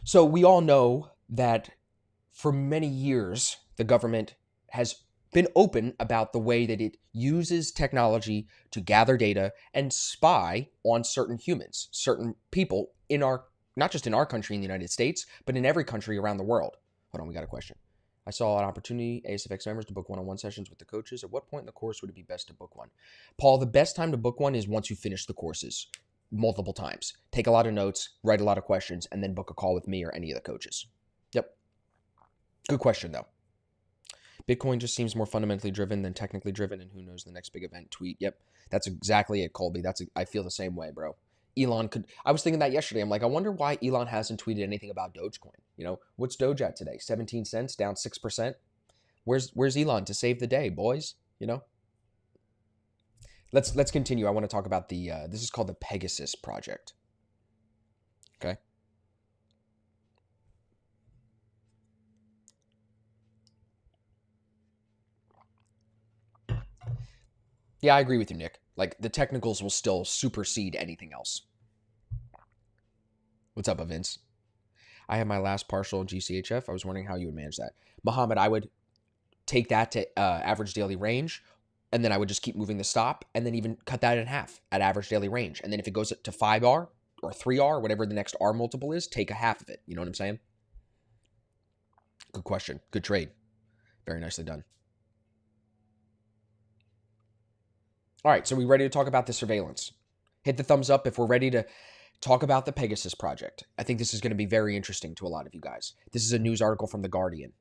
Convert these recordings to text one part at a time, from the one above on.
So we all know that for many years, the government has been open about the way that it uses technology to gather data and spy on certain humans, certain people in our, not just in our country in the United States, but in every country around the world. Hold on, we got a question. I saw an opportunity, ASFX members, to book one-on-one sessions with the coaches. At what point in the course would it be best to book one? Paul, the best time to book one is once you finish the courses multiple times. Take a lot of notes, write a lot of questions, and then book a call with me or any of the coaches. Yep. Good question, though. Bitcoin just seems more fundamentally driven than technically driven, and who knows the next big event tweet. Yep, that's exactly it, Colby. I feel the same way, bro. Elon could, I was thinking that yesterday. I'm like, I wonder why Elon hasn't tweeted anything about Dogecoin. You know, what's Doge at today? 17 cents, down 6%. Where's Elon to save the day, boys? You know? Let's continue. I want to talk about the, this is called the Pegasus project. Okay. Yeah, I agree with you, Nick. Like, the technicals will still supersede anything else. What's up, Vince? I have my last partial GCHF. I was wondering how you would manage that. Muhammad, I would take that to average daily range, and then I would just keep moving the stop, and then even cut that in half at average daily range. And then if it goes to 5R or 3R, whatever the next R multiple is, take a half of it. You know what I'm saying? Good question. Good trade. Very nicely done. All right, so we ready to talk about the surveillance? Hit the thumbs up if we're ready to talk about the Pegasus project. I think this is going to be very interesting to a lot of you guys. This is a news article from The Guardian.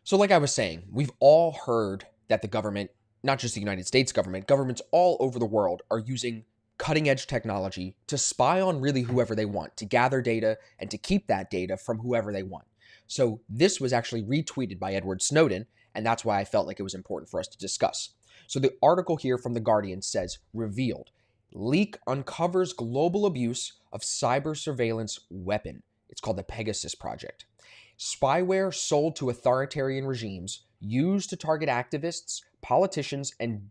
So like I was saying, we've all heard that the government, not just the United States government, governments all over the world are using cutting edge technology to spy on really whoever they want, to gather data and to keep that data from whoever they want. So this was actually retweeted by Edward Snowden, and that's why I felt like it was important for us to discuss. So the article here from The Guardian says, revealed, leak uncovers global abuse of cyber surveillance weapon. It's called the Pegasus project. Spyware sold to authoritarian regimes used to target activists, politicians, and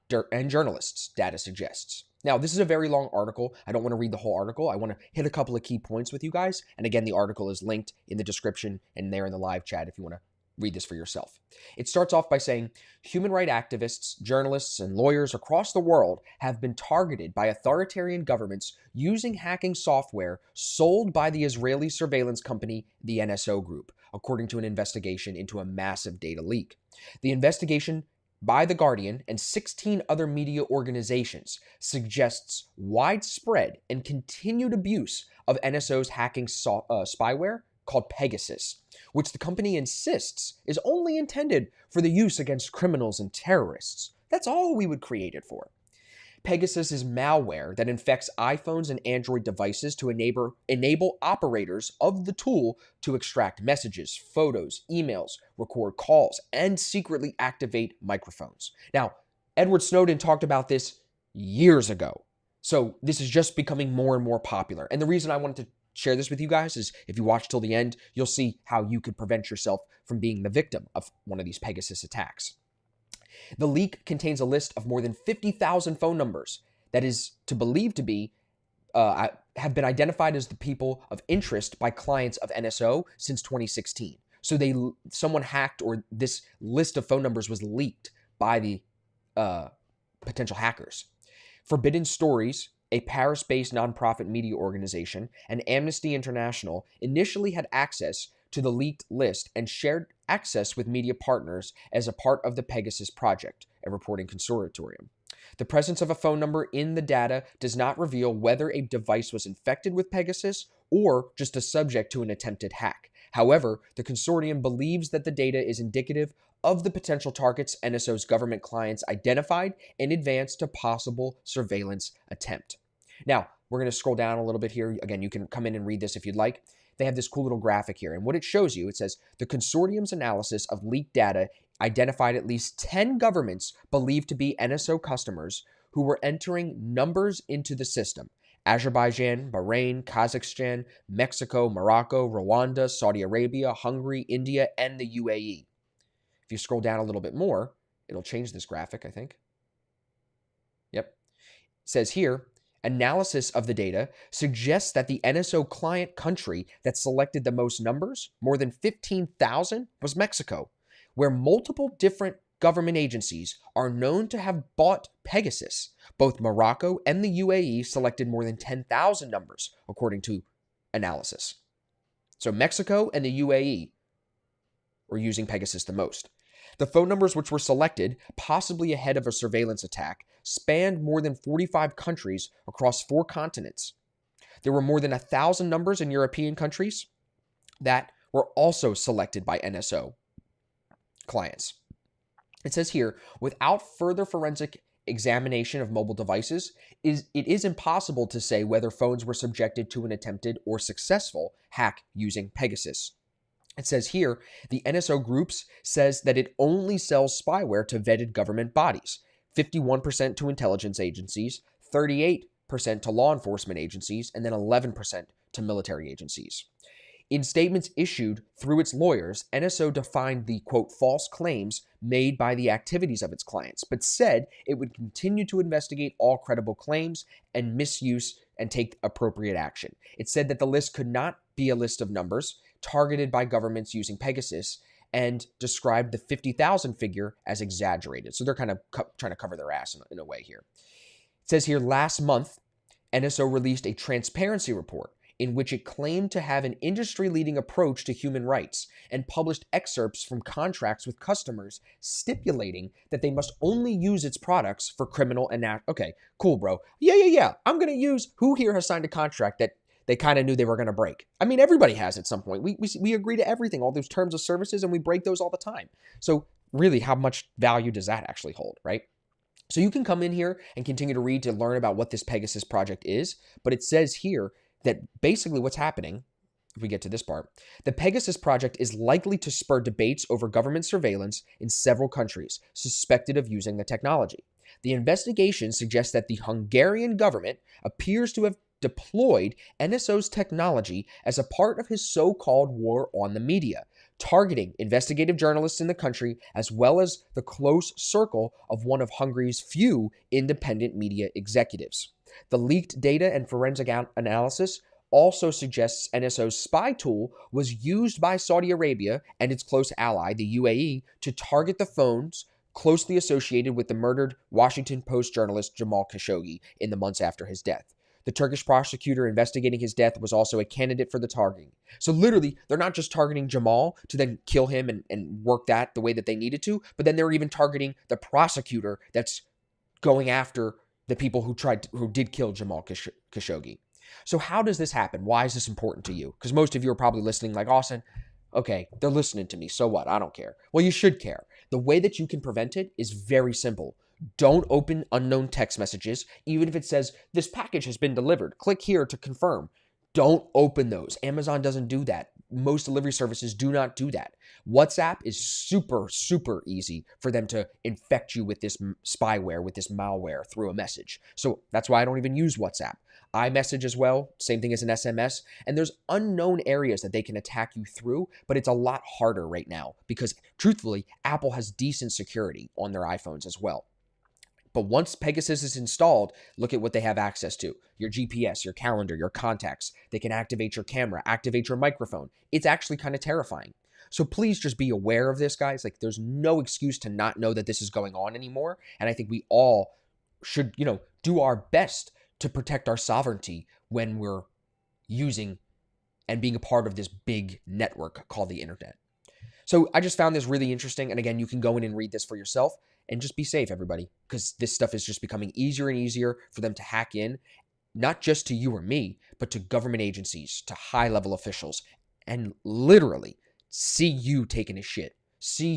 journalists, data suggests. Now, this is a very long article. I don't want to read the whole article. I want to hit a couple of key points with you guys. And again, the article is linked in the description and there in the live chat if you want to read this for yourself. It starts off by saying, human rights activists, journalists, and lawyers across the world have been targeted by authoritarian governments using hacking software sold by the Israeli surveillance company, the NSO Group, according to an investigation into a massive data leak. The investigation by The Guardian and 16 other media organizations suggests widespread and continued abuse of NSO's hacking spyware called Pegasus, which the company insists is only intended for the use against criminals and terrorists. That's all we would create it for. Pegasus is malware that infects iPhones and Android devices to enable operators of the tool to extract messages, photos, emails, record calls, and secretly activate microphones. Now, Edward Snowden talked about this years ago, so this is just becoming more and more popular. And the reason I wanted to share this with you guys is if you watch till the end, you'll see how you could prevent yourself from being the victim of one of these Pegasus attacks. The leak contains a list of more than 50,000 phone numbers that is believed to be have been identified as the people of interest by clients of NSO since 2016. So someone hacked, or this list of phone numbers was leaked by the potential hackers. Forbidden Stories, a Paris-based nonprofit media organization, and Amnesty International initially had access to the leaked list and shared access with media partners as a part of the Pegasus project, a reporting consortium. The presence of a phone number in the data does not reveal whether a device was infected with Pegasus or just a subject to an attempted hack. However, the consortium believes that the data is indicative of the potential targets NSO's government clients identified in advance to possible surveillance attempt. Now, we're going to scroll down a little bit here. Again, you can come in and read this if you'd like. They have this cool little graphic here. And what it shows you, it says, the consortium's analysis of leaked data identified at least 10 governments believed to be NSO customers who were entering numbers into the system. Azerbaijan, Bahrain, Kazakhstan, Mexico, Morocco, Rwanda, Saudi Arabia, Hungary, India, and the UAE. If you scroll down a little bit more, it'll change this graphic, I think. Yep. It says here, analysis of the data suggests that the NSO client country that selected the most numbers, more than 15,000, was Mexico, where multiple different government agencies are known to have bought Pegasus. Both Morocco and the UAE selected more than 10,000 numbers, according to analysis. So Mexico and the UAE were using Pegasus the most. The phone numbers which were selected, possibly ahead of a surveillance attack, spanned more than 45 countries across 4 continents. There were more than 1,000 numbers in European countries that were also selected by NSO clients. It says here, without further forensic examination of mobile devices, it is impossible to say whether phones were subjected to an attempted or successful hack using Pegasus. It says here, the NSO Groups says that it only sells spyware to vetted government bodies, 51% to intelligence agencies, 38% to law enforcement agencies, and then 11% to military agencies. In statements issued through its lawyers, NSO defined the, quote, false claims made by the activities of its clients, but said it would continue to investigate all credible claims and misuse and take appropriate action. It said that the list could not be a list of numbers targeted by governments using Pegasus and described the 50,000 figure as exaggerated. So they're kind of trying to cover their ass in a way here. It says here, last month, NSO released a transparency report in which it claimed to have an industry-leading approach to human rights and published excerpts from contracts with customers stipulating that they must only use its products for criminal and okay, cool, bro. Yeah. I'm going to use, who here has signed a contract that they kind of knew they were going to break? I mean, everybody has at some point. We agree to everything, all those terms of services, and we break those all the time. So really, how much value does that actually hold, right? So you can come in here and continue to read to learn about what this Pegasus project is, but it says here that basically what's happening, if we get to this part, the Pegasus project is likely to spur debates over government surveillance in several countries suspected of using the technology. The investigation suggests that the Hungarian government appears to have deployed NSO's technology as a part of his so-called war on the media, targeting investigative journalists in the country as well as the close circle of one of Hungary's few independent media executives. The leaked data and forensic analysis also suggests NSO's spy tool was used by Saudi Arabia and its close ally, the UAE, to target the phones closely associated with the murdered Washington Post journalist Jamal Khashoggi in the months after his death. The Turkish prosecutor investigating his death was also a candidate for the targeting. So literally, they're not just targeting Jamal to then kill him and work that the way that they needed to, but then they're even targeting the prosecutor that's going after the people who did kill Jamal Khashoggi. So how does this happen? Why is this important to you? Because most of you are probably listening like, Austin, okay, they're listening to me, so what? I don't care. Well, you should care. The way that you can prevent it is very simple. Don't open unknown text messages, even if it says, this package has been delivered. Click here to confirm. Don't open those. Amazon doesn't do that. Most delivery services do not do that. WhatsApp is super, super easy for them to infect you with this spyware, with this malware through a message. So that's why I don't even use WhatsApp. iMessage as well, same thing as an SMS. And there's unknown areas that they can attack you through, but it's a lot harder right now because truthfully, Apple has decent security on their iPhones as well. But once Pegasus is installed, look at what they have access to. Your GPS, your calendar, your contacts. They can activate your camera, activate your microphone. It's actually kind of terrifying. So please just be aware of this, guys. Like, there's no excuse to not know that this is going on anymore. And I think we all should, do our best to protect our sovereignty when we're using and being a part of this big network called the internet. So I just found this really interesting. And again, you can go in and read this for yourself. And just be safe, everybody, because this stuff is just becoming easier and easier for them to hack in, not just to you or me, but to government agencies, to high-level officials, and literally see you taking a shit. See